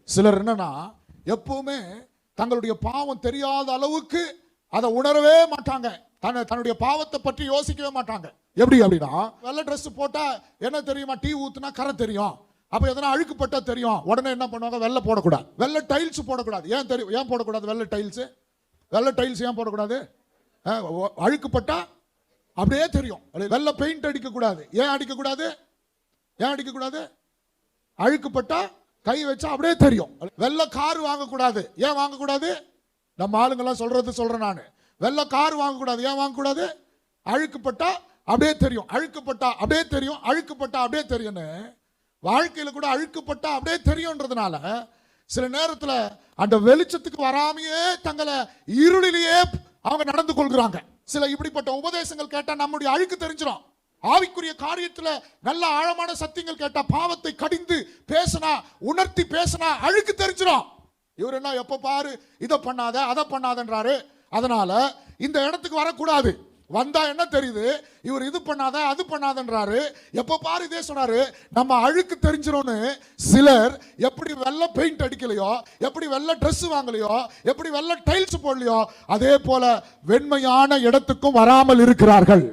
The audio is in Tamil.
சிலர் என்னன்னா எப்பவுமே தங்களுடைய பாவம் தெரியாத அளவுக்கு அதை உணரவே மாட்டாங்க. தன்னுடைய பாவத்தை பற்றி யோசிக்கவே மாட்டாங்க. எப்படி அப்படின்னா, வெள்ளை ட்ரெஸ் போட்டா என்ன தெரியுமா, டீ ஊத்துனா கரை தெரியும். அப்ப எதனா அழுக்குப்பட்டா தெரியும். உடனே என்ன பண்ணுவாங்க, வெள்ளை போடக்கூடாது, வெள்ளை டைல்ஸ் போடக்கூடாது. ஏன் தெரியும், ஏன் போடக்கூடாது வெள்ளை டைல்ஸ்? வெள்ளை டைல்ஸ் ஏன் போடக்கூடாது? அழுக்குப்பட்டா அப்படியே தெரியும். வெள்ளை பெயிண்ட் அடிக்கக்கூடாது. ஏன் அடிக்கக்கூடாது? ஏன் அடிக்கக்கூடாது? அழுக்குப்பட்டா கை வச்சா அப்படியே தெரியும். வெள்ளை கார் வாங்கக்கூடாது. ஏன் வாங்கக்கூடாது? நம்ம ஆளுங்கெல்லாம் சொல்றேன் நான். வெள்ளை கார் வாங்கக்கூடாது. ஏன் வாங்கக்கூடாது? அழுக்குப்பட்டா அப்படியே தெரியும். அழுக்குப்பட்டா அப்படியே தெரியும். அழுக்குப்பட்டா அப்படியே தெரியும்னு வாழ்க்கையில கூட அழுக்குப்பட்டா அப்படியே தெரியும்ன்றதுனால சில நேரத்தில் அந்த வெளிச்சத்துக்கு வராமையே தங்களை இருளிலேயே அவங்க நடந்து கொள்கிறாங்க. சில இப்படிப்பட்ட உபதேசங்கள் கேட்டா நம்முடைய அழுக்கு தெரிஞ்சிடும். ஆவிக்குரிய காரியத்துல நல்ல ஆழமான சத்தியங்கள் கேட்டா, பாவத்தை கடிந்து பேசினா, உணர்த்தி பேசினா அழுக்கு தெரிஞ்சிடும். இவர் என்ன எப்ப பாரு இதை பண்ணாத அதை பண்ணாதன்றாரு. அதனால இந்த இடத்துக்கு வரக்கூடாது. வந்தா என்ன தெரியுது, இவர் இது பண்ணாத அது பண்ணாதன்றாரு. எப்ப பாரு இதே சொன்னாரு. நம்ம அழுக்கு தெரிஞ்சிடும்னு சிலர் எப்படி வெள்ளை பெயிண்ட் அடிக்கலையோ, எப்படி வெள்ளை ட்ரெஸ் வாங்கலையோ, எப்படி வெள்ளை டைல்ஸ் போடலையோ, அதே போல வெண்மையான இடத்துக்கும் வராமல் இருக்கிறார்கள்.